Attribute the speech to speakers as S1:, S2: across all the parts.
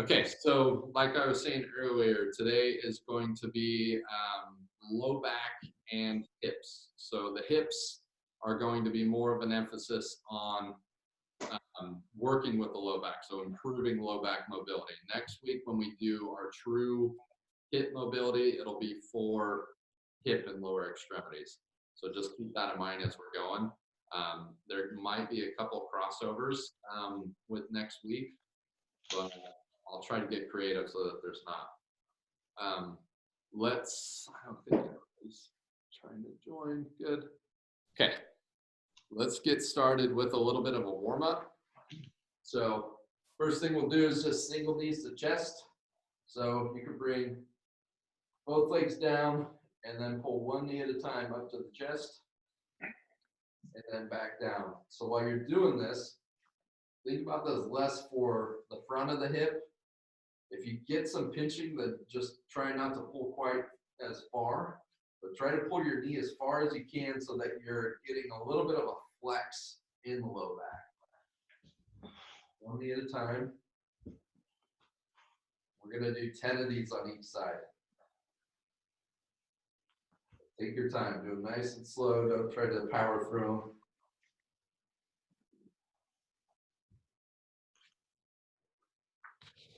S1: Okay, so like I was saying earlier, today is going to be low back and hips. So the hips are going to be more of an emphasis on working with the low back, so improving low back mobility. Next week, when we do our true hip mobility, it'll be for hip and lower extremities. So just keep that in mind as we're going. There might be a couple crossovers with next week, but I'll try to get creative so that there's not. I don't think anybody's trying to join. Good. Okay, let's get started with a little bit of a warm up. So first thing we'll do is just single knees to chest. So you can bring both legs down and then pull one knee at a time up to the chest and then back down. So while you're doing this, think about this less for the front of the hip. If you get some pinching, then just try not to pull quite as far, but try to pull your knee as far as you can so that you're getting a little bit of a flex in the low back. One knee at a time. We're going to do 10 of these on each side. Take your time. Do them nice and slow. Don't try to power through them.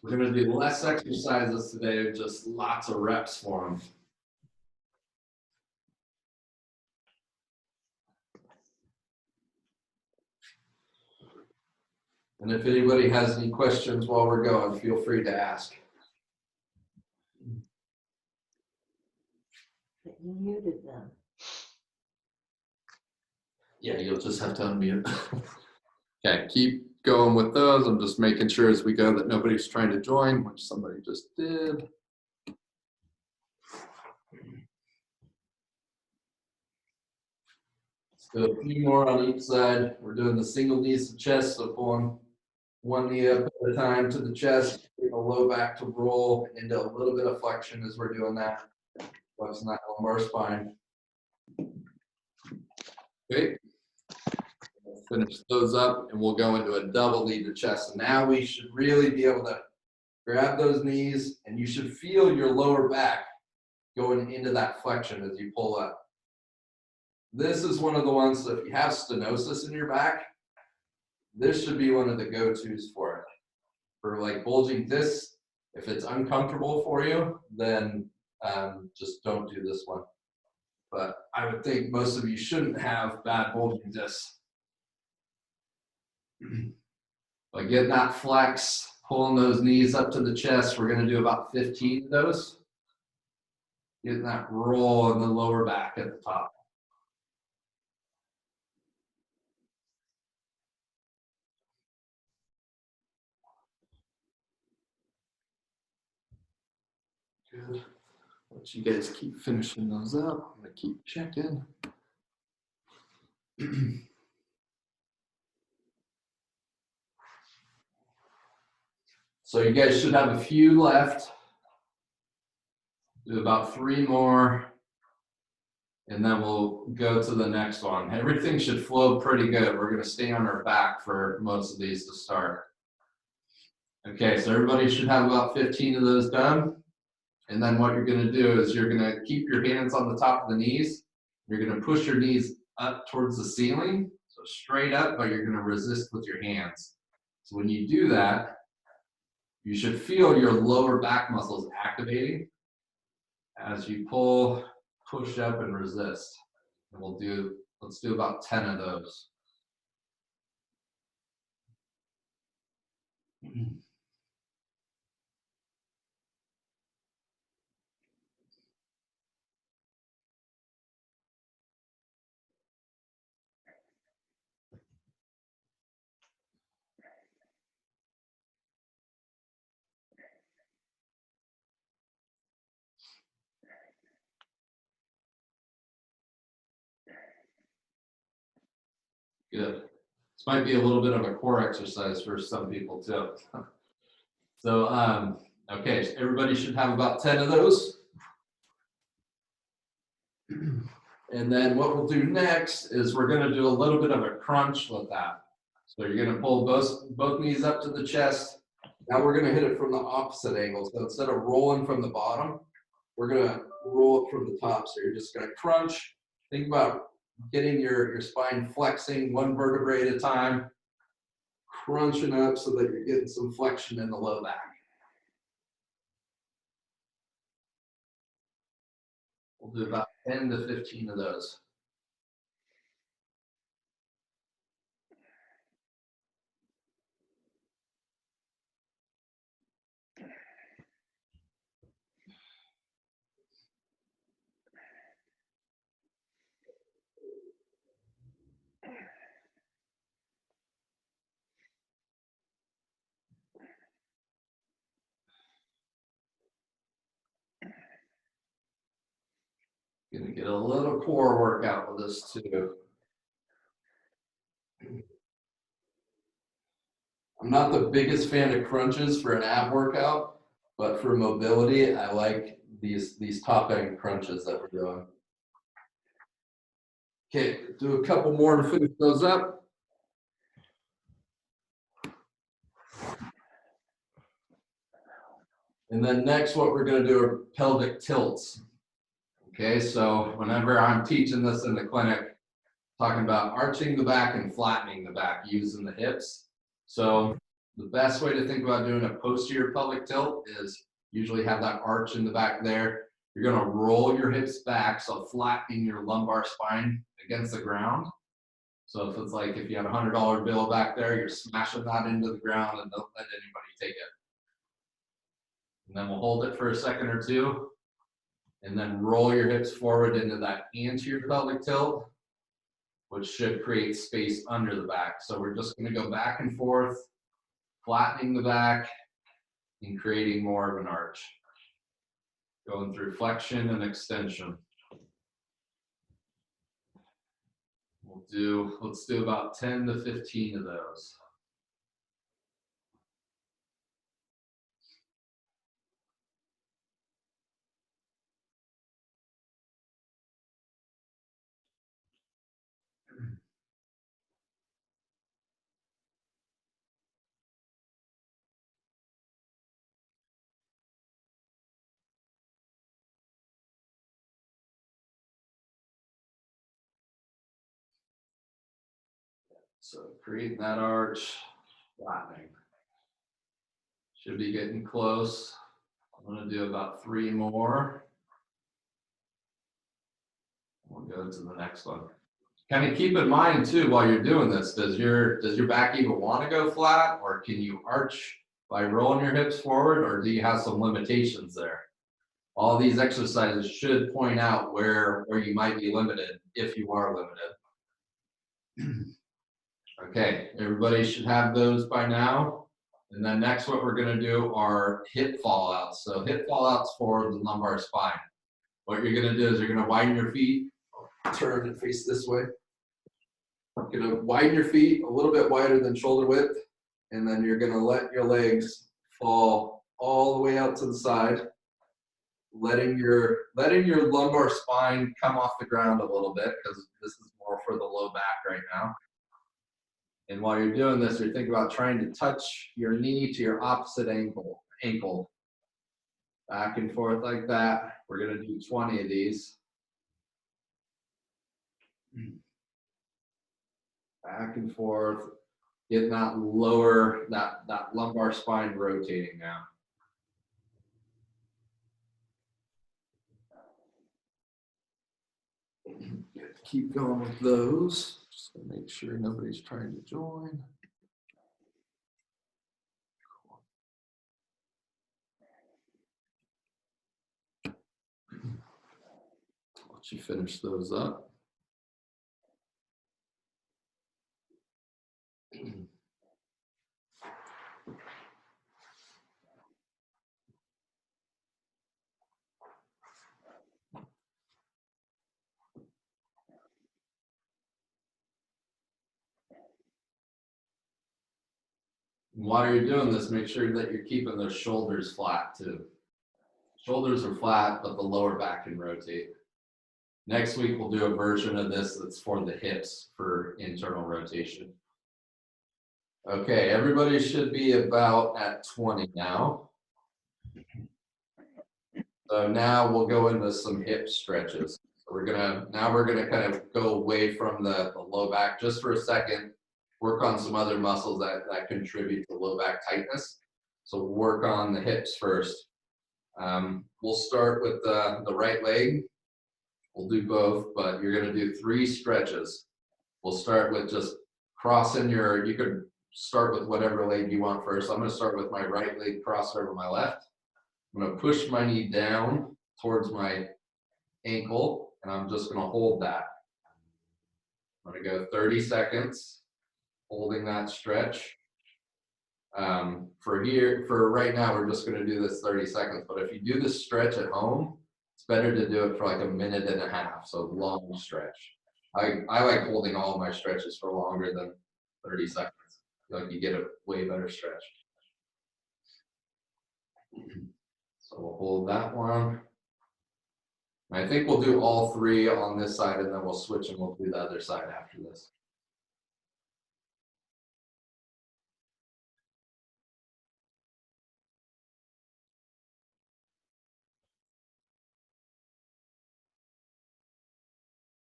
S1: We're going to do less exercises today, just lots of reps for them. And if anybody has any questions while we're going, feel free to ask.
S2: But you muted them.
S1: Yeah, you'll just have to unmute. Okay, keep going with those. I'm just making sure as we go that nobody's trying to join, which somebody just did. Let's do a few more on each side. We're doing the single knees to chest, so pulling one knee up at a time to the chest, get the low back to roll into a little bit of flexion as we're doing that. Flexing that lumbar spine. Okay. Finish those up and we'll go into a double knee to chest. And now we should really be able to grab those knees and you should feel your lower back going into that flexion as you pull up. This is one of the ones, so if you have stenosis in your back, this should be one of the go-tos for it. For like bulging discs, if it's uncomfortable for you, then just don't do this one. But I would think most of you shouldn't have bad bulging discs. But get that flex, pulling those knees up to the chest. We're going to do about 15 of those. Getting that roll in the lower back at the top. Good. Let you guys keep finishing those up. I'm going to keep checking. So you guys should have a few left. Do about 3 more. And then we'll go to the next one. Everything should flow pretty good. We're going to stay on our back for most of these to start. Okay, so everybody should have about 15 of those done. And then what you're going to do is you're going to keep your hands on the top of the knees. You're going to push your knees up towards the ceiling, so straight up, but you're going to resist with your hands. So when you do that, you should feel your lower back muscles activating as you pull, push up, and resist. And let's do about 10 of those. Good. This might be a little bit of a core exercise for some people too. So, okay, so everybody should have about 10 of those. And then what we'll do next is we're going to do a little bit of a crunch with that. So you're going to pull both knees up to the chest,
S2: Now we're gonna hit it from the opposite angle. So instead of rolling from the bottom, we're gonna roll it from the top. So you're just gonna crunch. Think about getting your spine flexing one vertebrae at a time, crunching up so that you're getting some flexion in the low back. We'll do about 10 to 15 of those. Gonna get a little core workout with this too. I'm not the biggest fan of crunches for an ab workout, but for mobility, I like these top end crunches that we're doing. Okay, do a couple more to finish those up. And then next, what we're gonna do are pelvic tilts. Okay, so whenever I'm teaching this in the clinic, talking about arching the back and flattening the back using the hips. So the best way to think about doing a posterior pelvic tilt is usually have that arch in the back there. You're gonna roll your hips back, so flattening your lumbar spine against the ground. So if it's like if you had a $100 bill back there, you're smashing that into the ground and don't let anybody take it. And then we'll hold it for a second or two, and then roll your hips forward into that anterior pelvic tilt, which should create space under the back. So we're just gonna go back and forth, flattening the back and creating more of an arch. Going through flexion and extension. Let's do about 10 to 15 of those. So creating that arch, flattening. Should be getting close. I'm gonna do about 3 more. We'll go to the next one. Kind of keep in mind too, while you're doing this, does your back even want to go flat, or can you arch by rolling your hips forward, or do you have some limitations there? All these exercises should point out where you might be limited, if you are limited. Okay, everybody should have those by now. And then next, what we're gonna do are hip fallouts. So hip fallouts for the lumbar spine. What you're gonna do is you're gonna widen your feet, turn and face this way. You're gonna widen your feet a little bit wider than shoulder width, and then you're gonna let your legs fall all the way out to the side, letting your lumbar spine come off the ground a little bit, because this is more for the low back right now. And while you're doing this, you're thinking about trying to touch your knee to your opposite ankle. Back and forth like that. We're gonna do 20 of these. Back and forth, getting that lower, that lumbar spine rotating now. Keep going with those. Just to make sure nobody's trying to join. Let you finish those up. While you're doing this, make sure that you're keeping those shoulders flat too. Shoulders are flat, but the lower back can rotate. Next week, we'll do a version of this that's for the hips for internal rotation. Okay, everybody should be about at 20 now. So now we'll go into some hip stretches. So we're gonna kind of go away from the low back just for a second, work on some other muscles that contribute to low back tightness. So we'll work on the hips first. We'll start with the right leg. We'll do both, but you're gonna do 3 stretches. We'll start with just crossing you could start with whatever leg you want first. I'm gonna start with my right leg crossed over my left. I'm gonna push my knee down towards my ankle, and I'm just gonna hold that. I'm gonna go 30 seconds, holding that stretch. For right now, we're just gonna do this 30 seconds, but if you do this stretch at home, it's better to do it for like a minute and a half, so long stretch. I like holding all of my stretches for longer than 30 seconds. Like you get a way better stretch. So we'll hold that one. And I think we'll do all 3 on this side, and then we'll switch and we'll do the other side after this.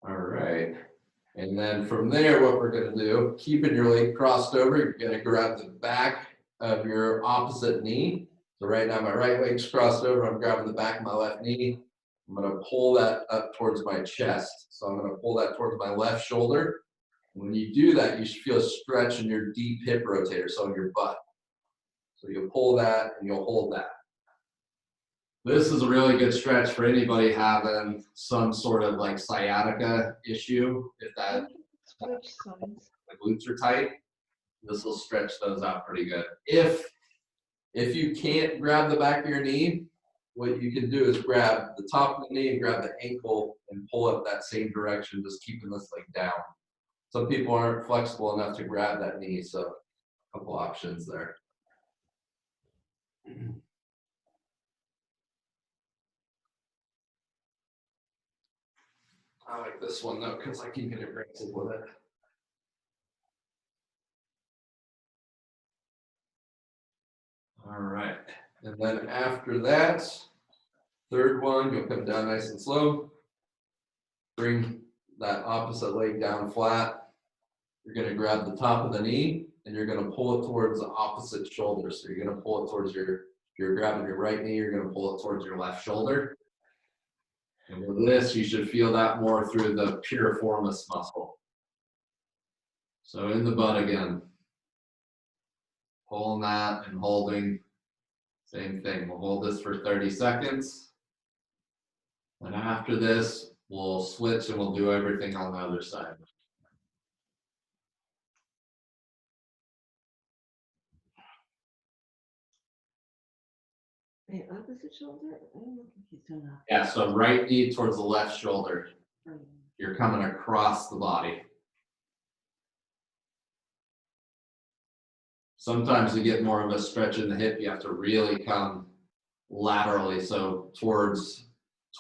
S2: All right. And then from there, what we're going to do, keeping your leg crossed over, you're going to grab the back of your opposite knee. So right now, my right leg's crossed over. I'm grabbing the back of my left knee. I'm going to pull that up towards my chest. So I'm going to pull that towards my left shoulder. When you do that, you should feel a stretch in your deep hip rotator, so in your butt. So you'll pull that and you'll hold that. This is a really good stretch for anybody having some sort of like sciatica issue. If that the glutes are tight, this will stretch those out pretty good. If you can't grab the back of your knee, what you can do is grab the top of the knee and grab the ankle and pull up that same direction, just keeping this leg down. Some people aren't flexible enough to grab that knee, so a couple options there. I like this one though, because I can get aggressive with it. All right, and then after that, third one, you'll come down nice and slow. Bring that opposite leg down flat. You're gonna grab the top of the knee and you're gonna pull it towards the opposite shoulder. So you're gonna pull it towards if you're grabbing your right knee, you're gonna pull it towards your left shoulder. And with this, you should feel that more through the piriformis muscle. So in the butt again. Pulling that and holding. Same thing. We'll hold this for 30 seconds. And after this, we'll switch and we'll do everything on the other side.
S3: Wait, opposite shoulder? I'm confused on that.
S2: Yeah, so right knee towards the left shoulder. You're coming across the body. Sometimes to get more of a stretch in the hip, you have to really come laterally, so towards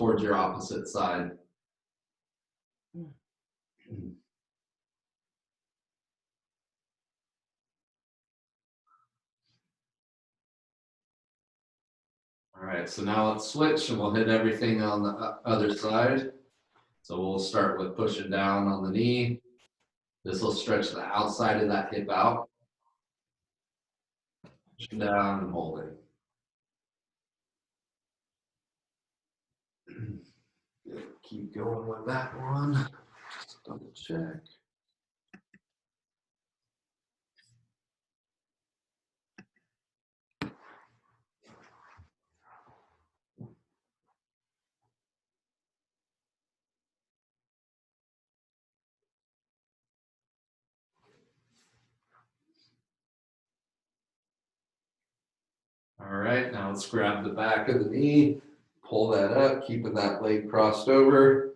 S2: your opposite side. All right, so now let's switch and we'll hit everything on the other side. So we'll start with pushing down on the knee. This will stretch the outside of that hip out. Pushing down and holding. Keep going with that one. Just double check. All right, now let's grab the back of the knee, pull that up, keeping that leg crossed over,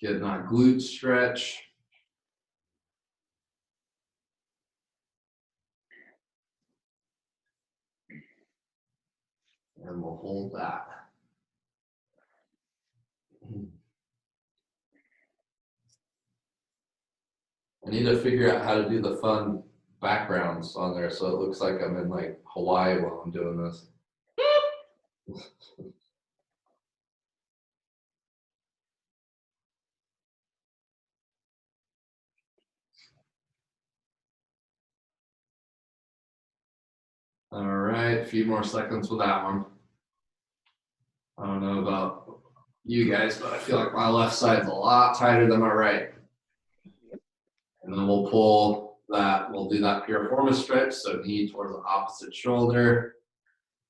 S2: getting that glute stretch. And we'll hold that. I need to figure out how to do the fun backgrounds on there, so it looks like I'm in like Hawaii while I'm doing this. All right, a few more seconds with that one. I don't know about you guys, but I feel like my left side's a lot tighter than my right. And then we'll pull that, we'll do that piriformis stretch, so knee towards the opposite shoulder,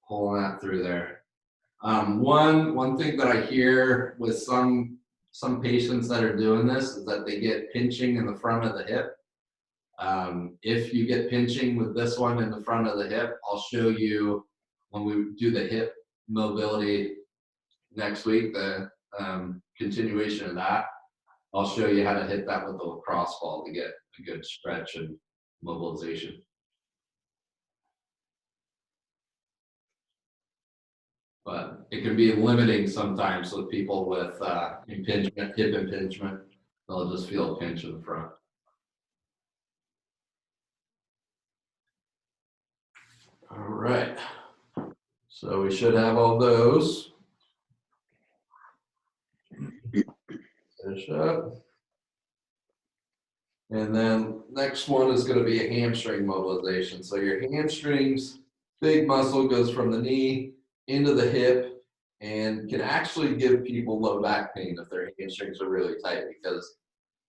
S2: pulling that through there. One thing that I hear with some patients that are doing this is that they get pinching in the front of the hip. If you get pinching with this one in the front of the hip, I'll show you when we do the hip mobility next week, the continuation of that. I'll show you how to hit that with the lacrosse ball to get a good stretch and mobilization. But it can be limiting sometimes with people with impingement, hip impingement. They'll just feel a pinch in the front. All right. So we should have all those. Finish up. And then next one is going to be a hamstring mobilization. So your hamstrings, big muscle, goes from the knee into the hip and can actually give people low back pain if their hamstrings are really tight, because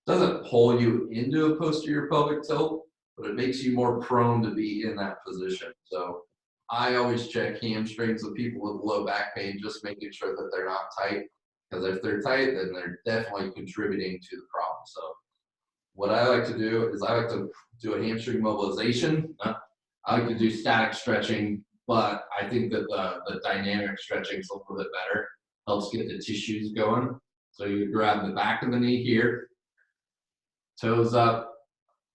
S2: it doesn't pull you into a posterior pelvic tilt, but it makes you more prone to be in that position. So I always check hamstrings with people with low back pain, just making sure that they're not tight, because if they're tight, then they're definitely contributing to the problem. So what I like to do is I like to do a hamstring mobilization. I like to do static stretching, but I think that the dynamic stretching is a little bit better. Helps get the tissues going. So you grab the back of the knee here, toes up,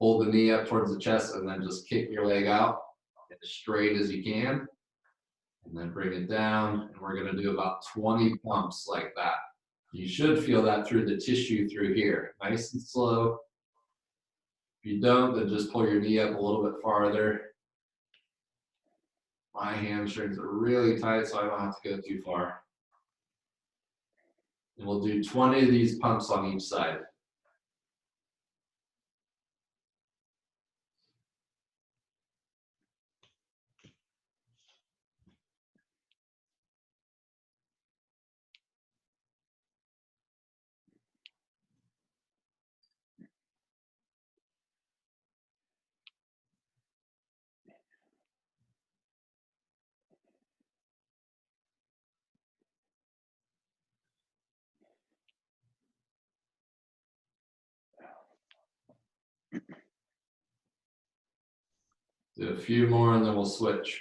S2: hold the knee up towards the chest, and then just kick your leg out as straight as you can. And then bring it down, and we're going to do about 20 pumps like that. You should feel that through the tissue through here. Nice and slow. If you don't, then just pull your knee up a little bit farther. My hamstrings are really tight, so I don't have to go too far. And we'll do 20 of these pumps on each side. Do a few more and then we'll switch.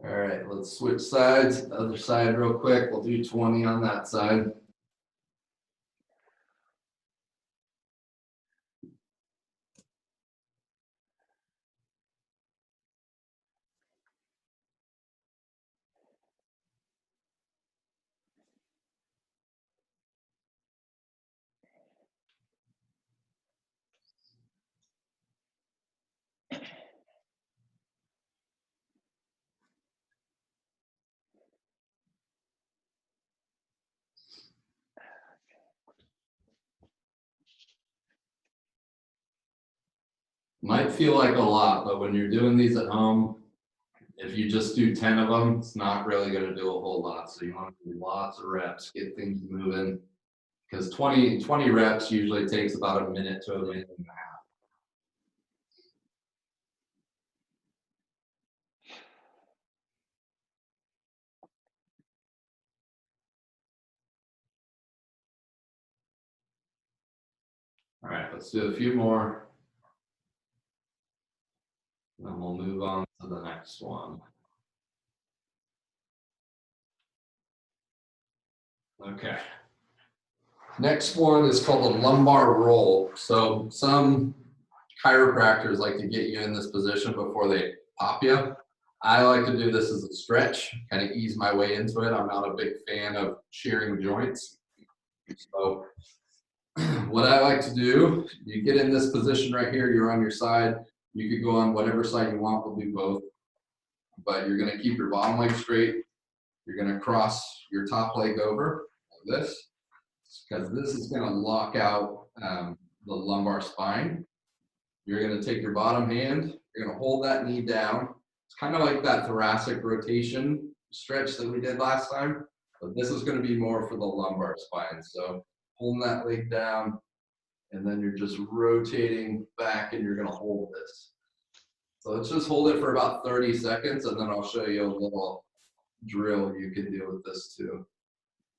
S2: All right, let's switch sides. The other side real quick. We'll do 20 on that side. Might feel like a lot, but when you're doing these at home, if you just do 10 of them, it's not really going to do a whole lot. So you want to do lots of reps, get things moving, because 20 reps usually takes about a minute to a minute and a half. All right, let's do a few more. Then we'll move on to the next one. Okay. Next one is called the lumbar roll. So some chiropractors like to get you in this position before they pop you. I like to do this as a stretch, kind of ease my way into it. I'm not a big fan of shearing joints. So what I like to do, you get in this position right here, you're on your side. You could go on whatever side you want, we'll do both. But you're gonna keep your bottom leg straight. You're gonna cross your top leg over like this, because this is gonna lock out the lumbar spine. You're gonna take your bottom hand, you're gonna hold that knee down. It's kind of like that thoracic rotation stretch that we did last time, but this is gonna be more for the lumbar spine. So holding that leg down, and then you're just rotating back and you're gonna hold this. So let's just hold it for about 30 seconds and then I'll show you a little drill you can do with this too.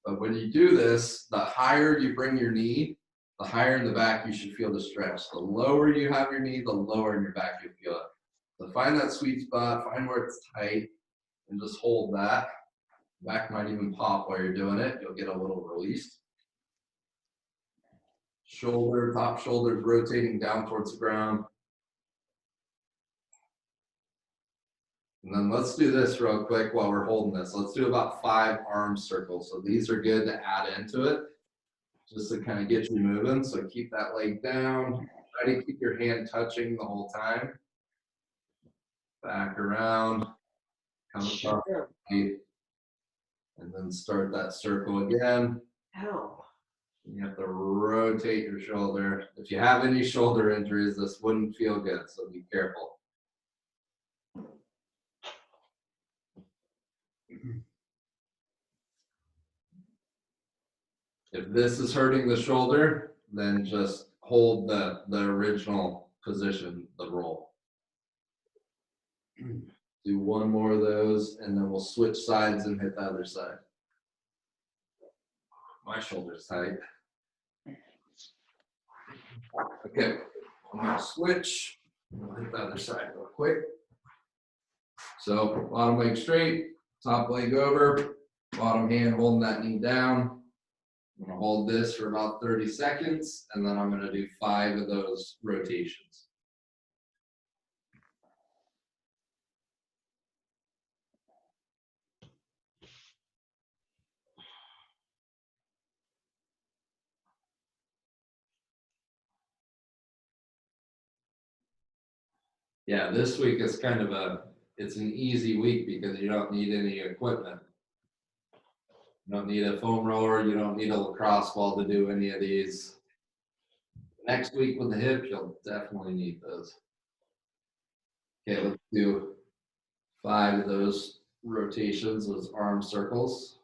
S2: But when you do this, the higher you bring your knee, the higher in the back you should feel the stretch. The lower you have your knee, the lower in your back you feel it. So find that sweet spot, find where it's tight, and just hold that. Back might even pop while you're doing it. You'll get a little release. Shoulder, top shoulders rotating down towards the ground. And then let's do this real quick while we're holding this. Let's do about 5 arm circles. So these are good to add into it, just to kind of get you moving. So keep that leg down. Try to keep your hand touching the whole time. Back around, come across the feet, and then start that circle again.
S3: Ow.
S2: You have to rotate your shoulder. If you have any shoulder injuries, this wouldn't feel good, so be careful. If this is hurting the shoulder, then just hold the original position, the roll. Do one more of those, and then we'll switch sides and hit the other side. My shoulder's tight. Okay, I'm gonna switch. We'll hit the other side real quick. So bottom leg straight, top leg over, bottom hand holding that knee down. I'm gonna hold this for about 30 seconds, and then I'm gonna do 5 of those rotations. Yeah, this week is kind of it's an easy week because you don't need any equipment. You don't need a foam roller, you don't need a lacrosse ball to do any of these. Next week with the hip, you'll definitely need those. Okay, let's do 5 of those rotations, those arm circles.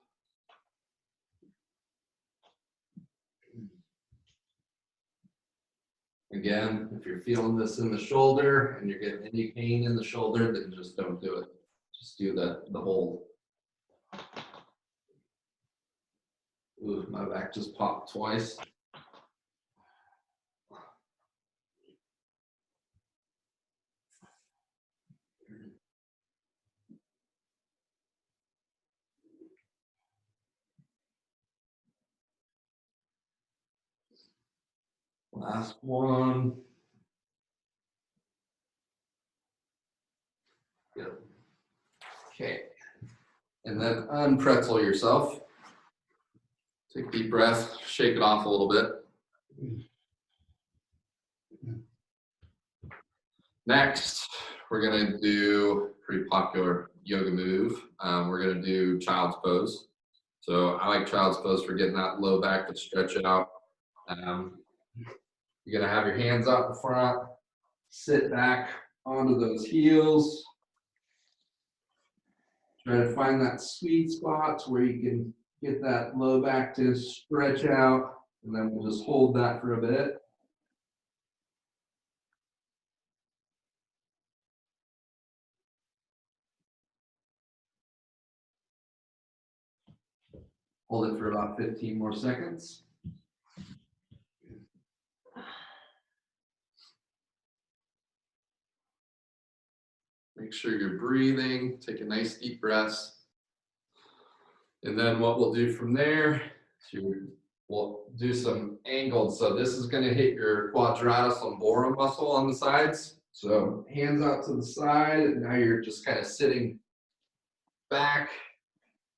S2: Again, if you're feeling this in the shoulder and you're getting any pain in the shoulder, then just don't do it. Just do the hold. Ooh, my back just popped twice. Last one. Good. Okay. And then unpretzel yourself. Take a deep breath, shake it off a little bit. Next, we're gonna do a pretty popular yoga move. We're gonna do child's pose. So I like child's pose for getting that low back to stretch out. You're gonna have your hands out in front, sit back onto those heels. Try to find that sweet spot where you can get that low back to stretch out, and then we'll just hold that for a bit. Hold it for about 15 more seconds. Make sure you're breathing, take a nice deep breath. And then what we'll do from there is you're we'll do some angled. So this is going to hit your Quadratus Lumborum muscle on the sides. So hands out to the side, and now you're just kind of sitting back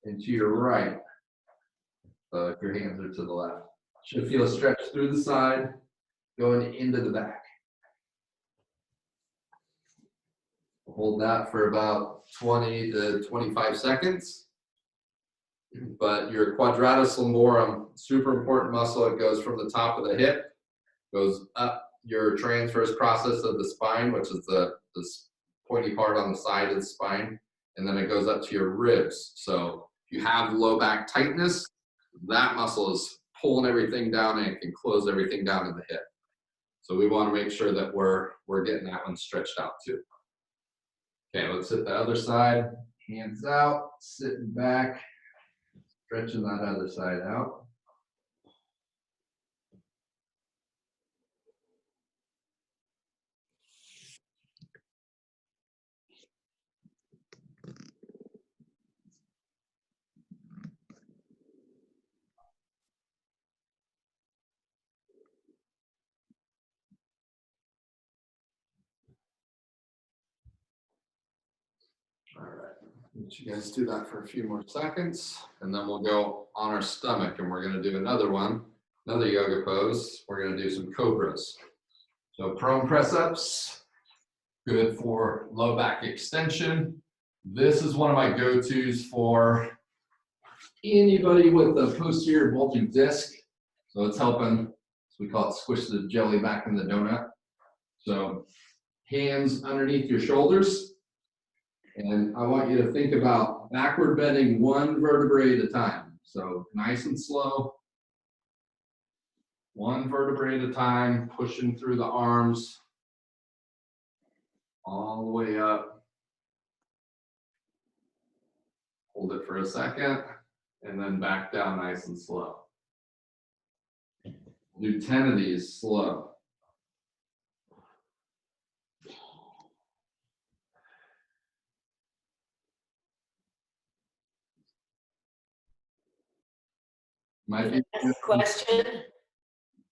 S2: and to your right. So if your hands are to the left, should feel a stretch through the side, going into the back. Hold that for about 20 to 25 seconds. But your Quadratus Lumborum, super important muscle. It goes from the top of the hip, goes up your transverse process of the spine, which is the pointy part on the side of the spine, and then it goes up to your ribs. So if you have low back tightness, that muscle is pulling everything down and it can close everything down in the hip. So we want to make sure that we're getting that one stretched out too. Okay, let's hit the other side. Hands out, sitting back, stretching that other side out. All right, let you guys do that for a few more seconds, and then we'll go on our stomach, and we're going to do another one, another yoga pose. We're going to do some cobras. So prone press ups, good for low back extension. This is one of my go-tos for anybody with a posterior bulging disc. So it's helping, as we call it, squish the jelly back in the donut. So hands underneath your shoulders. And I want you to think about backward bending one vertebrae at a time. So nice and slow. One vertebrae at a time, pushing through the arms all the way up. Hold it for a second, and then back down nice and slow. Do 10 of these slow. Might be.
S4: Can I ask a question?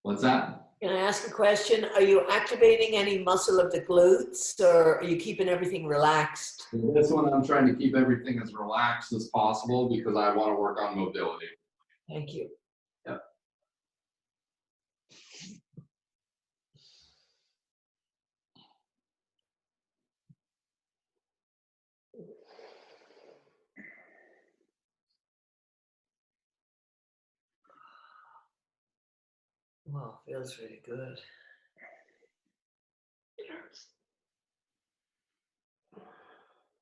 S2: What's that?
S4: Can I ask a question? Are you activating any muscle of the glutes, or are you keeping everything relaxed?
S2: This one, I'm trying to keep everything as relaxed as possible because I want to work on mobility.
S4: Thank you.
S2: Yep.
S4: Wow, feels really good.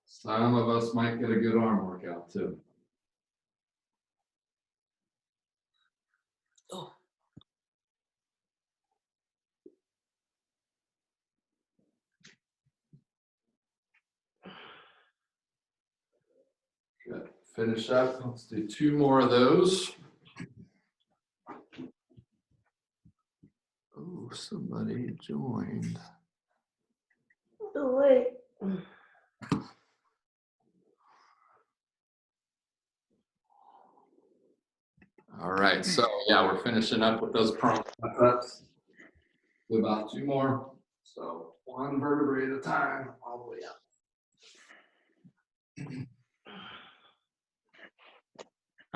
S2: Some of us might get a good arm workout too.
S4: Oh.
S2: Good. Finish up. Let's do 2 more of those. Oh, somebody joined.
S4: Oh, wait.
S2: All right, so yeah, we're finishing up with those prone press-ups. Do about 2 more. So 1 vertebrae at a time, all the way up.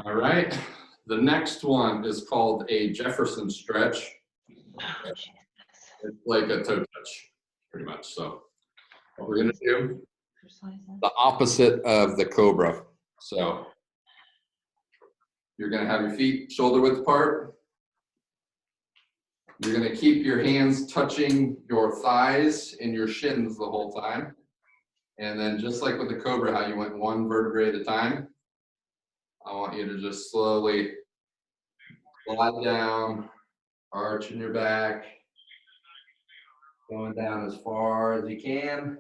S2: All right, the next one is called a Jefferson Stretch. It's like a toe touch, pretty much. So what we're gonna do, the opposite of the cobra. So you're gonna have your feet shoulder width apart. You're gonna keep your hands touching your thighs and your shins the whole time. And then just like with the cobra, how you went 1 vertebrae at a time, I want you to just slowly slide down, arching your back, going down as far as you can,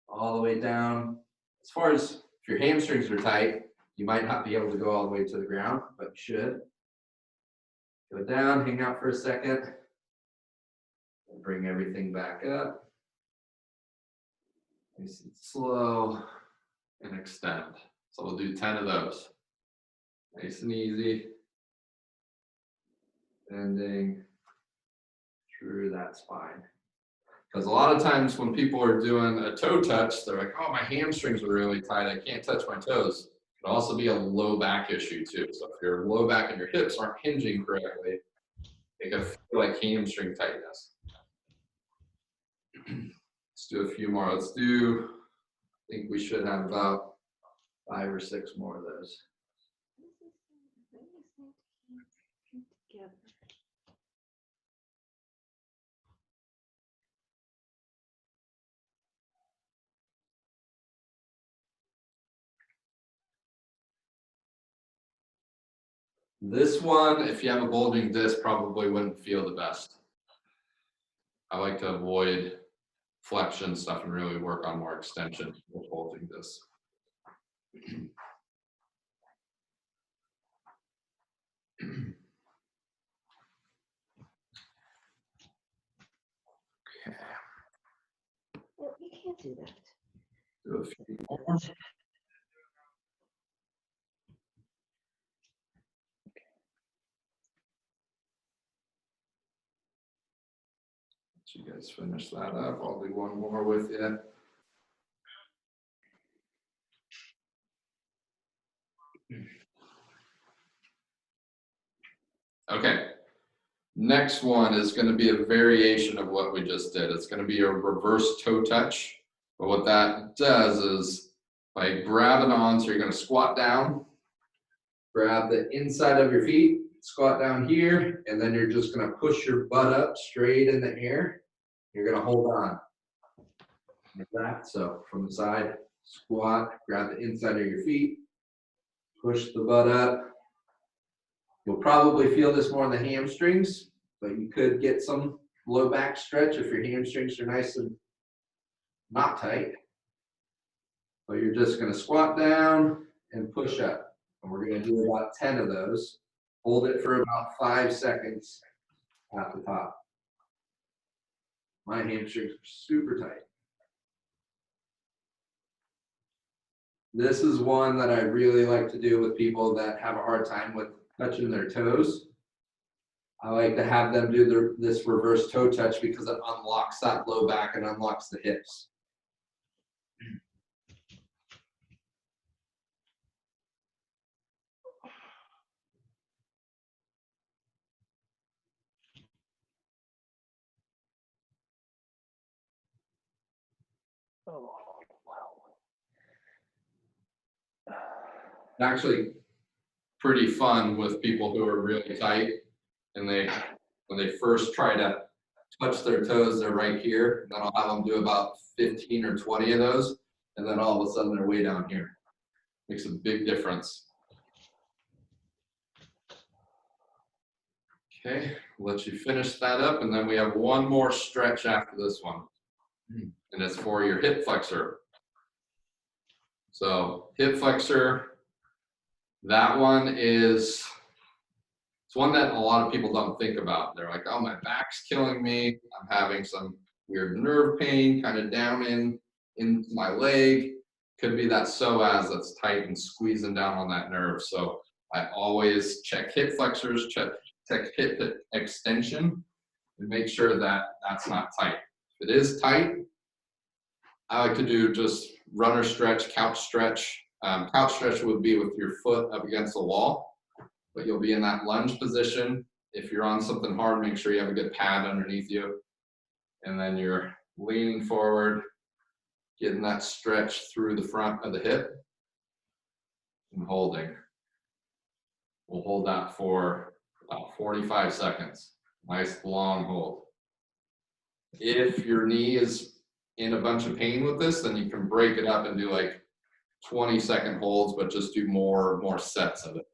S2: all the way down. As far as if your hamstrings are tight, you might not be able to go all the way to the ground, but you should. Go down, hang out for a second, and bring everything back up. Nice and slow, and extend. So we'll do 10 of those. Nice and easy. bending through that spine. Because a lot of times when people are doing a toe touch, they're like, oh, my hamstrings are really tight. I can't touch my toes. It could also be a low back issue too. So if your low back and your hips aren't hinging correctly, it can feel like hamstring tightness. Let's do a few more. I think we should have about 5 or 6 more of those. This one, if you have a bulging disc, probably wouldn't feel the best. I like to avoid flexion stuff and really work on more extension with bulging discs.
S3: Well, you can't do that.
S2: Do a few more. You guys finish that up. I'll do one more with you. Okay. Next one is going to be a variation of what we just did. It's going to be a reverse toe touch. But what that does is by grabbing on, so you're going to squat down, grab the inside of your feet, squat down here, and then you're just going to push your butt up straight in the air. You're going to hold on like that. So from the side, squat, grab the inside of your feet, push the butt up. You'll probably feel this more in the hamstrings, but you could get some low back stretch if your hamstrings are nice and not tight. But you're just going to squat down and push up. And we're going to do about 10 of those. Hold it for about 5 seconds at the top. My hamstrings are super tight. This is one that I really like to do with people that have a hard time with touching their toes. I like to have them do this reverse toe touch because it unlocks that low back and unlocks the hips.
S5: Oh, wow.
S2: Actually pretty fun with people who are really tight and when they first try to touch their toes, they're right here. Then I'll have them do about 15 or 20 of those, and then all of a sudden they're way down here. Makes a big difference. Okay, we'll let you finish that up, and then we have one more stretch after this one, and it's for your hip flexor. So hip flexor, that one is, it's one that a lot of people don't think about. They're like, oh, my back's killing me. I'm having some weird nerve pain kind of down in my leg. Could be that psoas that's tight and squeezing down on that nerve. So I always check hip flexors, check hip extension, and make sure that that's not tight. If it is tight, I like to do just runner stretch, couch stretch. Couch stretch would be with your foot up against the wall, but you'll be in that lunge position. If you're on something hard, make sure you have a good pad underneath you. And then you're leaning forward, getting that stretch through the front of the hip and holding. We'll hold that for about 45 seconds. Nice long hold. If your knee is in a bunch of pain with this, then you can break it up and do like 20-second holds, but just do more sets of it.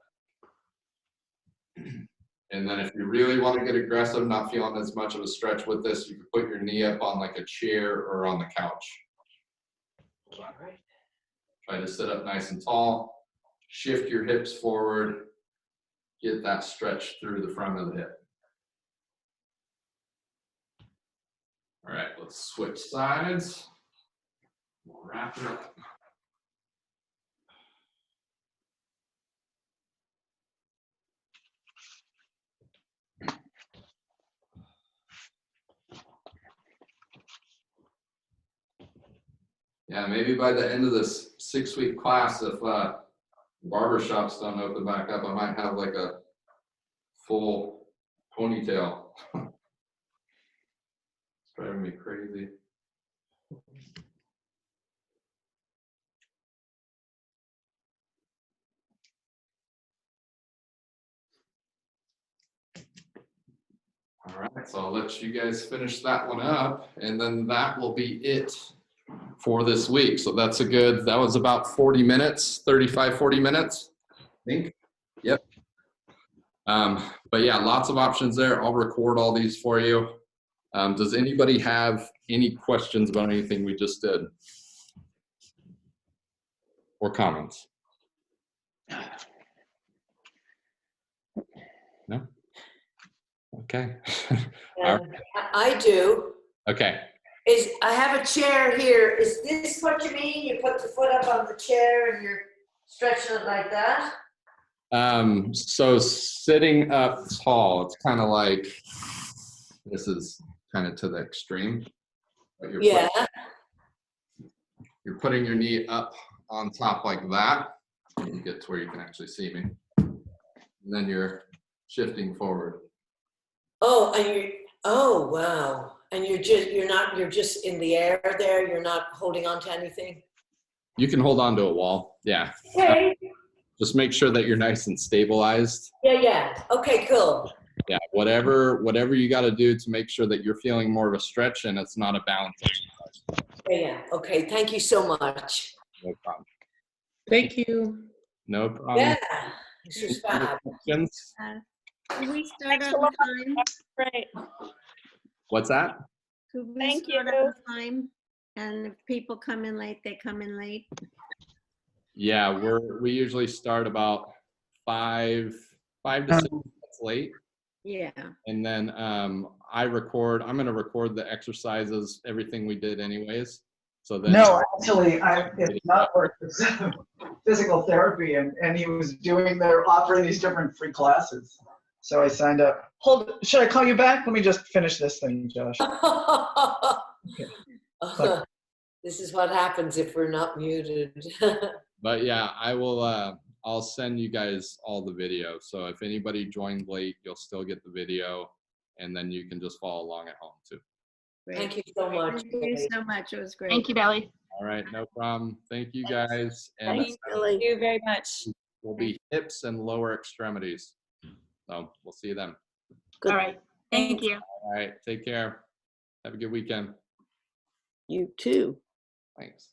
S2: And then if you really want to get aggressive, not feeling as much of a stretch with this, you can put your knee up on like a chair or on the couch. Try to sit up nice and tall, shift your hips forward, get that stretch through the front of the hip. All right, let's switch sides. We'll wrap it up. Yeah, maybe by the end of this 6-week class, if barbershops don't open back up, I might have like a full ponytail. It's driving me crazy. All right, so I'll let you guys finish that one up, and then that will be it for this week. So that's a good, that was about 40 minutes, 35, 40 minutes, I think. Yep. But yeah, lots of options there. I'll record all these for you. Does anybody have any questions about anything we just did? Or comments? No? Okay. All right.
S4: I do.
S2: Okay.
S4: I have a chair here. Is this what you mean? You put the foot up on the chair and you're stretching it like that?
S2: So sitting up tall, it's kind of like, this is kind of to the extreme. But you're putting your knee up on top like that. You get to where you can actually see me. And then you're shifting forward.
S4: Oh, and oh, wow. And you're just in the air there. You're not holding on to anything.
S2: You can hold on to a wall. Yeah.
S4: Okay.
S2: Just make sure that you're nice and stabilized.
S4: Yeah. Okay, cool.
S2: Yeah. Whatever you got to do to make sure that you're feeling more of a stretch and it's not a balance exercise.
S4: Yeah. Okay. Thank you so much.
S2: No problem.
S6: Thank you.
S2: No problem.
S4: Yeah. This is
S2: Any
S4: fab.
S2: questions?
S7: Could we start
S8: Thanks a
S7: on
S8: lot.
S7: time?
S8: Great.
S2: What's that?
S7: Could we
S8: Thank
S7: start
S8: you.
S7: on time? And if people come in late, they come in late.
S2: Yeah, we usually start about 5 to 6 minutes late.
S7: Yeah.
S2: And then I'm going to record the exercises, everything we did anyways. So then
S9: No, actually, it's not work. It's physical therapy, and he was they're offering these different free classes. So I signed up. Should I call you back? Let me just finish this thing, Josh. Okay.
S4: This is what happens if we're not muted.
S2: But yeah, I'll send you guys all the video. So if anybody joined late, you'll still get the video, and then you can just follow along at home too.
S7: Great.
S4: Thank you so much.
S7: Thank you so much. It was great.
S8: Thank you, Belly.
S2: All right, no problem. Thank you guys. And
S8: Thank you very much.
S2: will be hips and lower extremities. So we'll see you then.
S8: All right. Thank you.
S2: All right, take care. Have a good weekend.
S6: You too.
S2: Thanks.